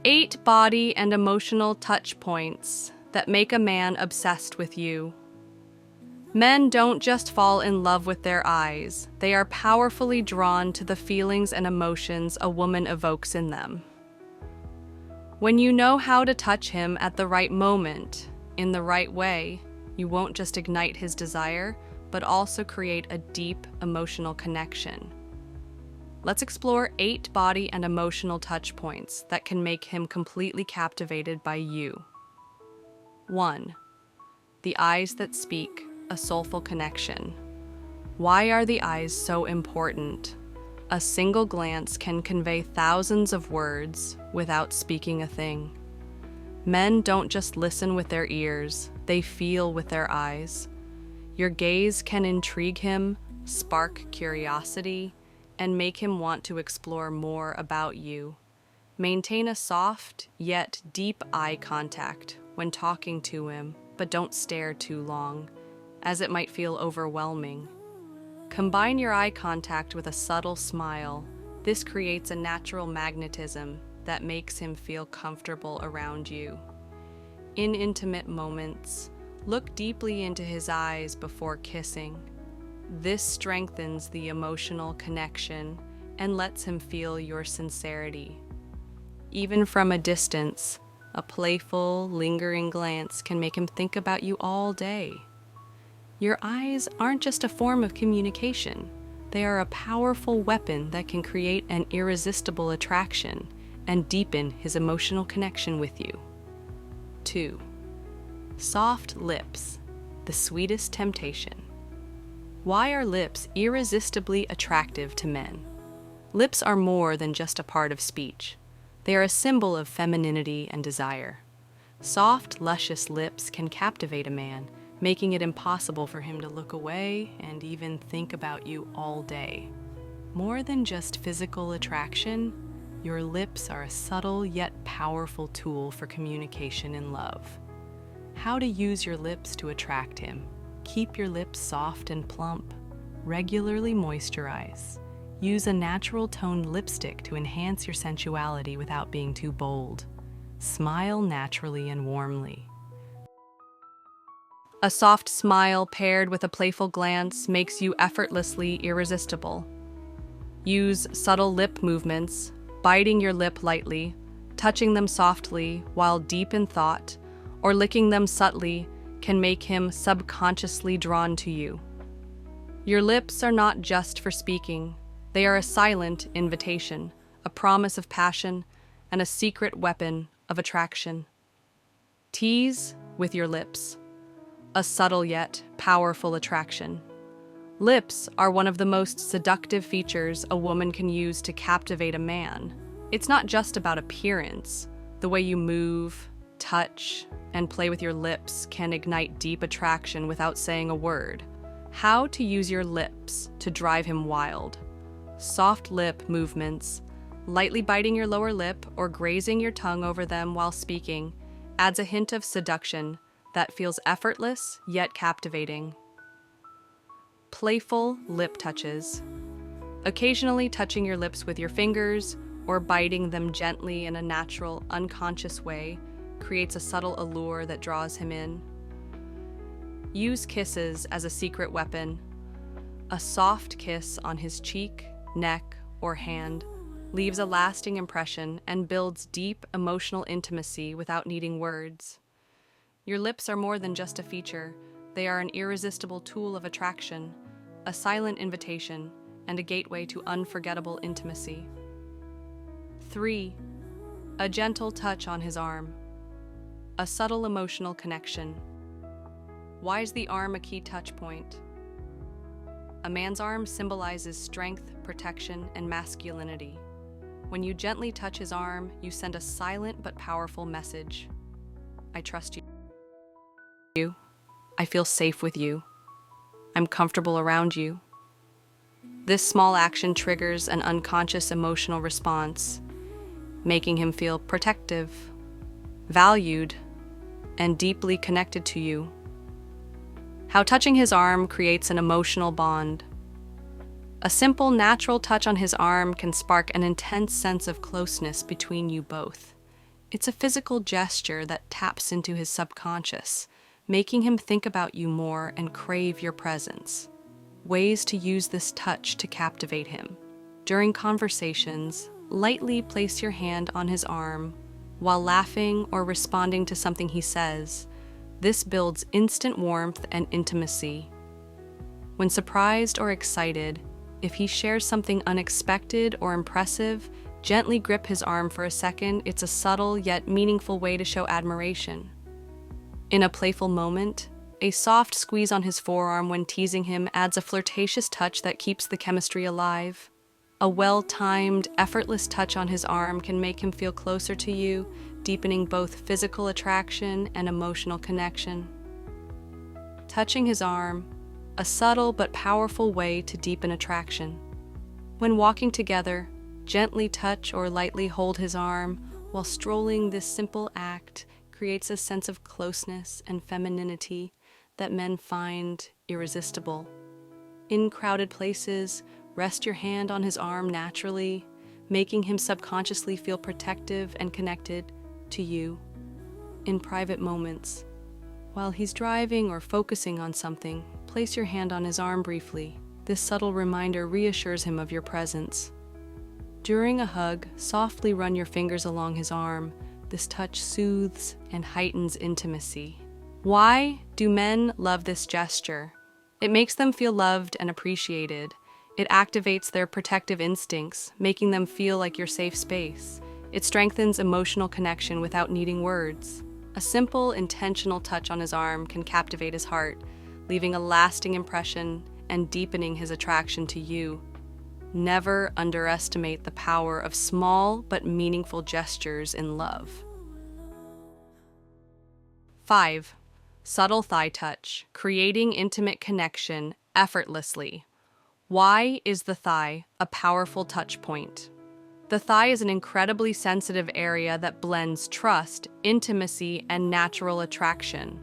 8 body and emotional touch points that make a man obsessed with you. Men don't just fall in love with their eyes, they are powerfully drawn to the feelings and emotions a woman evokes in them. When you know how to touch him at the right moment, in the right way, you won't just ignite his desire, but also create a deep emotional connection. Let's explore 8 body and emotional touch points that can make him completely captivated by you. 1. The eyes that speak, a soulful connection. Why are the eyes so important? A single glance can convey thousands of words without speaking a thing. Men don't just listen with their ears, they feel with their eyes. Your gaze can intrigue him, spark curiosity, and make him want to explore more about you. Maintain a soft yet deep eye contact when talking to him, but don't stare too long, as it might feel overwhelming. Combine your eye contact with a subtle smile. This creates a natural magnetism that makes him feel comfortable around you. In intimate moments, look deeply into his eyes before kissing. This strengthens the emotional connection and lets him feel your sincerity. Even from a distance, a playful, lingering glance can make him think about you all day. Your eyes aren't just a form of communication. They are a powerful weapon that can create an irresistible attraction and deepen his emotional connection with you. 2. Soft lips, the sweetest temptation. Why are lips irresistibly attractive to men? Lips are more than just a part of speech. They are a symbol of femininity and desire. Soft, luscious lips can captivate a man, making it impossible for him to look away and even think about you all day. More than just physical attraction, your lips are a subtle yet powerful tool for communication and love. How to use your lips to attract him. Keep your lips soft and plump. Regularly moisturize. Use a natural toned lipstick to enhance your sensuality without being too bold. Smile naturally and warmly. A soft smile paired with a playful glance makes you effortlessly irresistible. Use subtle lip movements, biting your lip lightly, touching them softly while deep in thought, or licking them subtly can make him subconsciously drawn to you. Your lips are not just for speaking. They are a silent invitation, a promise of passion, and a secret weapon of attraction. Tease with your lips. A subtle yet powerful attraction. Lips are one of the most seductive features a woman can use to captivate a man. It's not just about appearance. The way you move, touch, and play with your lips can ignite deep attraction without saying a word. How to use your lips to drive him wild. Soft lip movements, lightly biting your lower lip or grazing your tongue over them while speaking, adds a hint of seduction that feels effortless yet captivating. Playful lip touches. Occasionally touching your lips with your fingers or biting them gently in a natural, unconscious way creates a subtle allure that draws him in. Use kisses as a secret weapon. A soft kiss on his cheek, neck, or hand leaves a lasting impression and builds deep emotional intimacy without needing words. Your lips are more than just a feature. They are an irresistible tool of attraction, a silent invitation, and a gateway to unforgettable intimacy. 3. A gentle touch on his arm. A subtle emotional connection. Why is the arm a key touch point? A man's arm symbolizes strength, protection, and masculinity. When you gently touch his arm, you send a silent but powerful message. I trust you. I feel safe with you. I'm comfortable around you. This small action triggers an unconscious emotional response, making him feel protective, valued, and deeply connected to you. How touching his arm creates an emotional bond. A simple, natural touch on his arm can spark an intense sense of closeness between you both. It's a physical gesture that taps into his subconscious, making him think about you more and crave your presence. Ways to use this touch to captivate him. During conversations, lightly place your hand on his arm while laughing or responding to something he says. This builds instant warmth and intimacy. When surprised or excited, if he shares something unexpected or impressive, gently grip his arm for a second. It's a subtle yet meaningful way to show admiration. In a playful moment, a soft squeeze on his forearm when teasing him adds a flirtatious touch that keeps the chemistry alive. A well-timed, effortless touch on his arm can make him feel closer to you, deepening both physical attraction and emotional connection. Touching his arm, a subtle but powerful way to deepen attraction. When walking together, gently touch or lightly hold his arm while strolling. This simple act creates a sense of closeness and femininity that men find irresistible. In crowded places, rest your hand on his arm naturally, making him subconsciously feel protective and connected to you. In private moments, while he's driving or focusing on something, place your hand on his arm briefly. This subtle reminder reassures him of your presence. During a hug, softly run your fingers along his arm. This touch soothes and heightens intimacy. Why do men love this gesture? It makes them feel loved and appreciated. It activates their protective instincts, making them feel like your safe space. It strengthens emotional connection without needing words. A simple, intentional touch on his arm can captivate his heart, leaving a lasting impression and deepening his attraction to you. Never underestimate the power of small but meaningful gestures in love. 5. Subtle thigh touch, creating intimate connection effortlessly. Why is the thigh a powerful touch point? The thigh is an incredibly sensitive area that blends trust, intimacy, and natural attraction.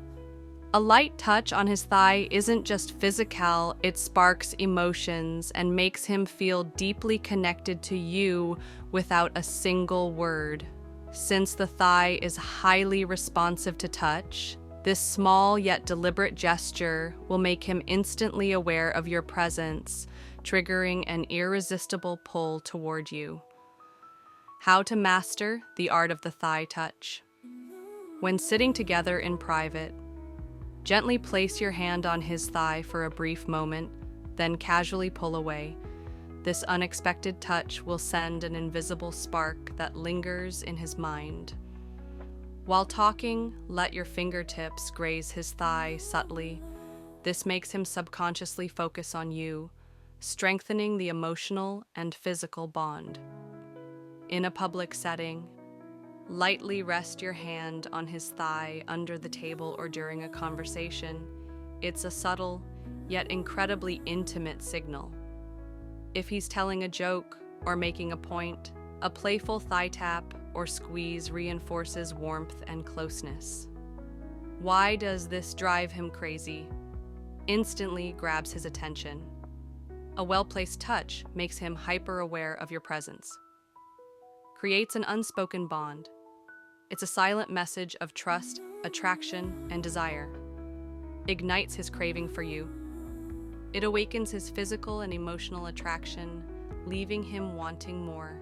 A light touch on his thigh isn't just physical, it sparks emotions and makes him feel deeply connected to you without a single word. Since the thigh is highly responsive to touch, this small yet deliberate gesture will make him instantly aware of your presence, triggering an irresistible pull toward you. How to master the art of the thigh touch. When sitting together in private, gently place your hand on his thigh for a brief moment, then casually pull away. This unexpected touch will send an invisible spark that lingers in his mind. While talking, let your fingertips graze his thigh subtly. This makes him subconsciously focus on you, strengthening the emotional and physical bond. In a public setting, lightly rest your hand on his thigh under the table or during a conversation. It's a subtle, yet incredibly intimate signal. If he's telling a joke or making a point, a playful thigh tap or squeeze reinforces warmth and closeness. Why does this drive him crazy? Instantly grabs his attention. A well-placed touch makes him hyper-aware of your presence. Creates an unspoken bond. It's a silent message of trust, attraction, and desire. Ignites his craving for you. It awakens his physical and emotional attraction, leaving him wanting more.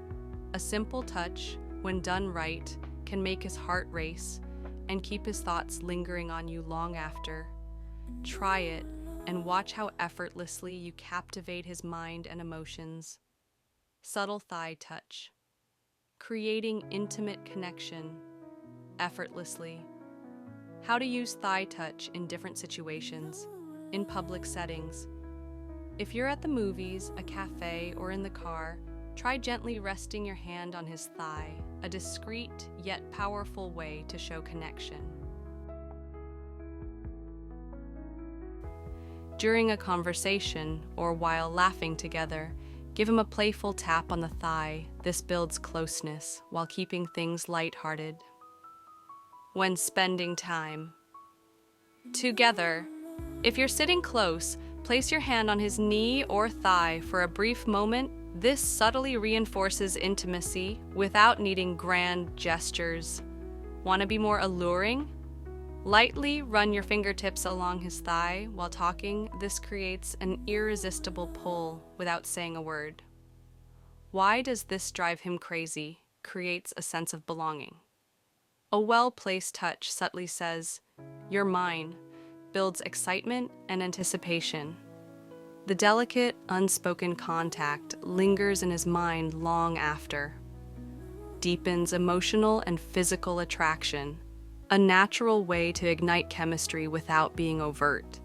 A simple touch, when done right, can make his heart race and keep his thoughts lingering on you long after. Try it and watch how effortlessly you captivate his mind and emotions. Subtle thigh touch. Creating intimate connection effortlessly. How to use thigh touch in different situations, in public settings. If you're at the movies, a cafe, or in the car, try gently resting your hand on his thigh, a discreet yet powerful way to show connection. During a conversation or while laughing together, give him a playful tap on the thigh. This builds closeness while keeping things lighthearted. When spending time together, if you're sitting close, place your hand on his knee or thigh for a brief moment. This subtly reinforces intimacy without needing grand gestures. Want to be more alluring? Lightly run your fingertips along his thigh while talking. This creates an irresistible pull without saying a word. Why does this drive him crazy? Creates a sense of belonging. A well-placed touch subtly says, "You're mine," builds excitement and anticipation. The delicate, unspoken contact lingers in his mind long after. Deepens emotional and physical attraction, a natural way to ignite chemistry without being overt.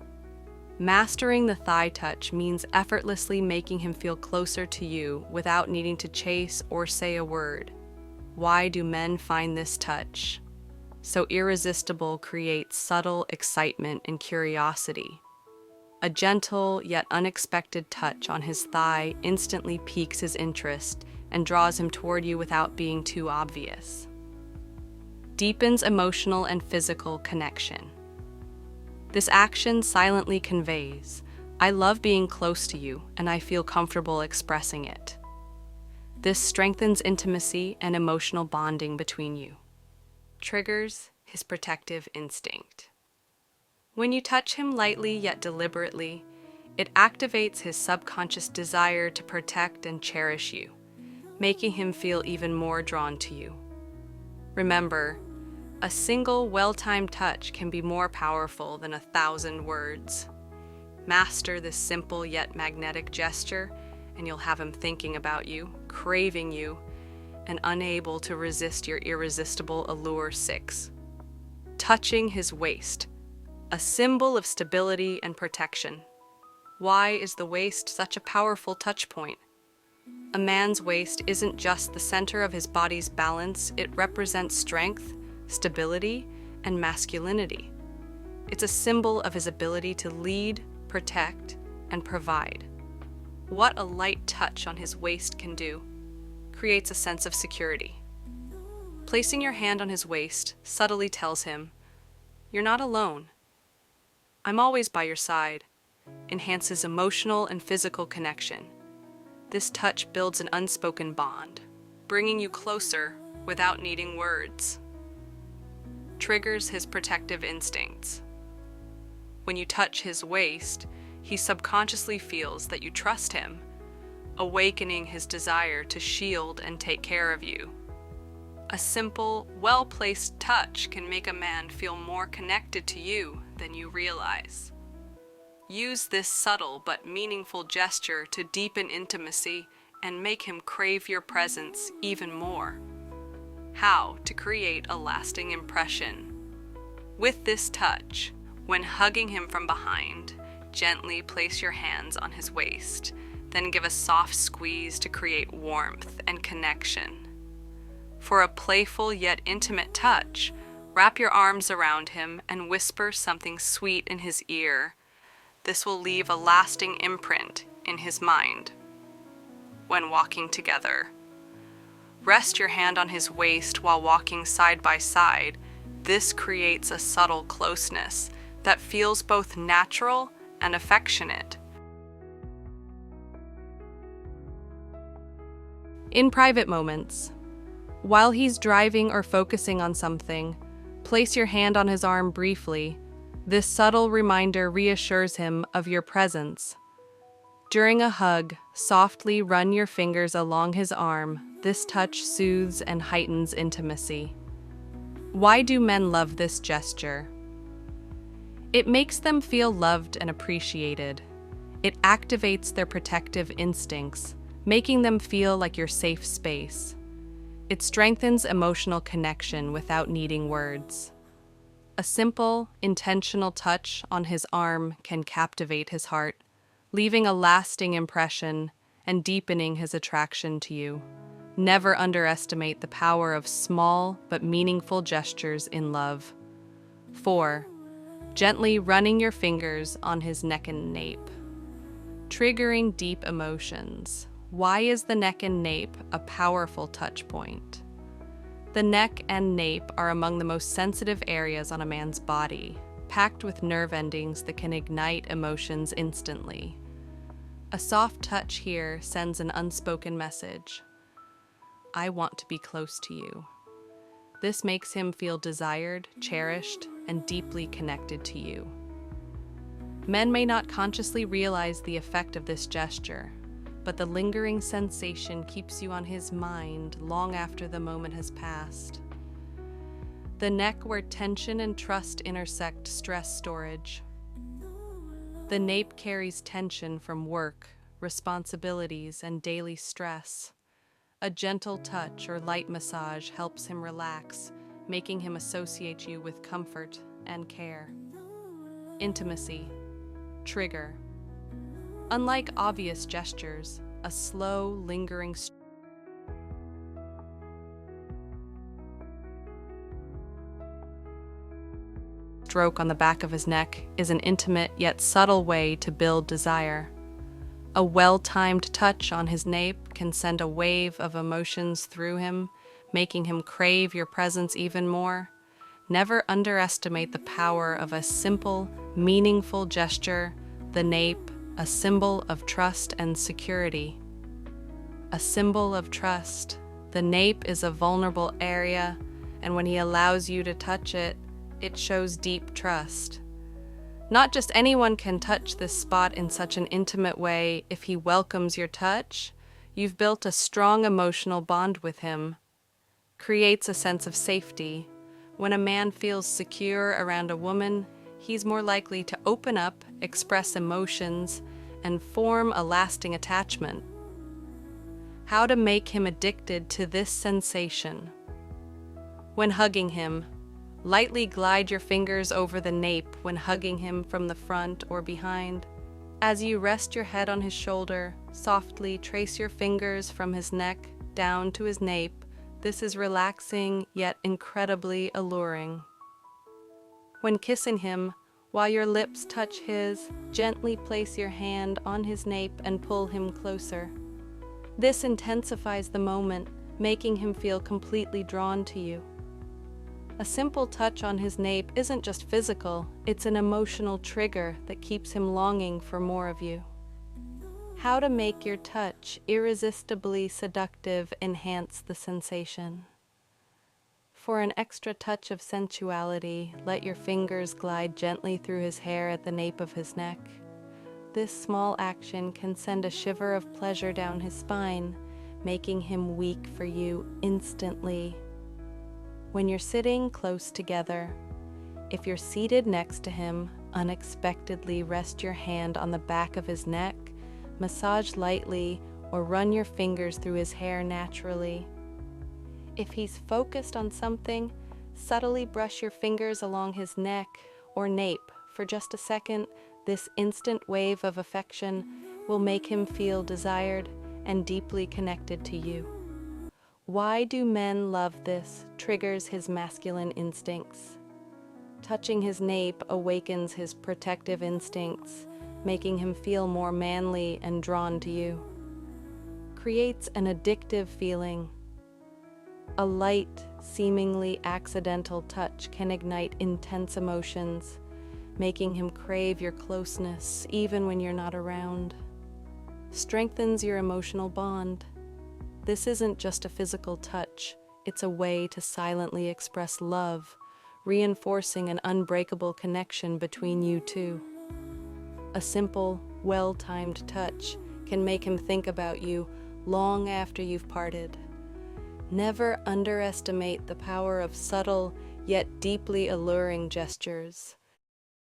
Mastering the thigh touch means effortlessly making him feel closer to you without needing to chase or say a word. Why do men find this touch so irresistible? Creates subtle excitement and curiosity. A gentle yet unexpected touch on his thigh instantly piques his interest and draws him toward you without being too obvious. Deepens emotional and physical connection. This action silently conveys, "I love being close to you and I feel comfortable expressing it." This strengthens intimacy and emotional bonding between you. Triggers his protective instinct. When you touch him lightly yet deliberately, it activates his subconscious desire to protect and cherish you, making him feel even more drawn to you. Remember, a single well-timed touch can be more powerful than 1,000 words. Master this simple yet magnetic gesture, and you'll have him thinking about you, craving you, and unable to resist your irresistible allure. 6. Touching his waist, a symbol of stability and protection. Why is the waist such a powerful touch point? A man's waist isn't just the center of his body's balance, it represents strength, stability, and masculinity. It's a symbol of his ability to lead, protect, and provide. What a light touch on his waist can do creates a sense of security. Placing your hand on his waist subtly tells him, "You're not alone. I'm always by your side." Enhances emotional and physical connection. This touch builds an unspoken bond, bringing you closer without needing words. Triggers his protective instincts. When you touch his waist, he subconsciously feels that you trust him, awakening his desire to shield and take care of you. A simple, well-placed touch can make a man feel more connected to you than you realize. Use this subtle but meaningful gesture to deepen intimacy and make him crave your presence even more. How to create a lasting impression. With this touch, when hugging him from behind, gently place your hands on his waist, then give a soft squeeze to create warmth and connection. For a playful yet intimate touch, wrap your arms around him and whisper something sweet in his ear. This will leave a lasting imprint in his mind. When walking together, rest your hand on his waist while walking side by side. This creates a subtle closeness that feels both natural and affectionate. In private moments, while he's driving or focusing on something, place your hand on his arm briefly. This subtle reminder reassures him of your presence. During a hug, softly run your fingers along his arm. This touch soothes and heightens intimacy. Why do men love this gesture? It makes them feel loved and appreciated. It activates their protective instincts, making them feel like your safe space. It strengthens emotional connection without needing words. A simple, intentional touch on his arm can captivate his heart, leaving a lasting impression and deepening his attraction to you. Never underestimate the power of small but meaningful gestures in love. 4. Gently running your fingers on his neck and nape. Triggering deep emotions. Why is the neck and nape a powerful touch point? The neck and nape are among the most sensitive areas on a man's body, packed with nerve endings that can ignite emotions instantly. A soft touch here sends an unspoken message. I want to be close to you. This makes him feel desired, cherished, and deeply connected to you. Men may not consciously realize the effect of this gesture, but the lingering sensation keeps you on his mind long after the moment has passed. The neck where tension and trust intersect stress storage. The nape carries tension from work, responsibilities, and daily stress. A gentle touch or light massage helps him relax, making him associate you with comfort and care. Intimacy. Trigger. Unlike obvious gestures, a slow, lingering stroke on the back of his neck is an intimate yet subtle way to build desire. A well-timed touch on his nape can send a wave of emotions through him, making him crave your presence even more. Never underestimate the power of a simple, meaningful gesture, the nape, a symbol of trust and security. A symbol of trust. The nape is a vulnerable area, and when he allows you to touch it, it shows deep trust. Not just anyone can touch this spot in such an intimate way. If he welcomes your touch, you've built a strong emotional bond with him. Creates a sense of safety. When a man feels secure around a woman, he's more likely to open up, express emotions, and form a lasting attachment. How to make him addicted to this sensation. When hugging him, lightly glide your fingers over the nape when hugging him from the front or behind. As you rest your head on his shoulder, softly trace your fingers from his neck down to his nape. This is relaxing yet incredibly alluring. When kissing him, while your lips touch his, gently place your hand on his nape and pull him closer. This intensifies the moment, making him feel completely drawn to you. A simple touch on his nape isn't just physical, it's an emotional trigger that keeps him longing for more of you. How to make your touch irresistibly seductive. Enhance the sensation. For an extra touch of sensuality, let your fingers glide gently through his hair at the nape of his neck. This small action can send a shiver of pleasure down his spine, making him weak for you instantly. When you're sitting close together, if you're seated next to him, unexpectedly rest your hand on the back of his neck, massage lightly, or run your fingers through his hair naturally. If he's focused on something, subtly brush your fingers along his neck or nape for just a second. This instant wave of affection will make him feel desired and deeply connected to you. Why do men love this? Triggers his masculine instincts. Touching his nape awakens his protective instincts, making him feel more manly and drawn to you. Creates an addictive feeling. A light, seemingly accidental touch can ignite intense emotions, making him crave your closeness even when you're not around. Strengthens your emotional bond. This isn't just a physical touch, it's a way to silently express love, reinforcing an unbreakable connection between you two. A simple, well-timed touch can make him think about you long after you've parted. Never underestimate the power of subtle yet deeply alluring gestures.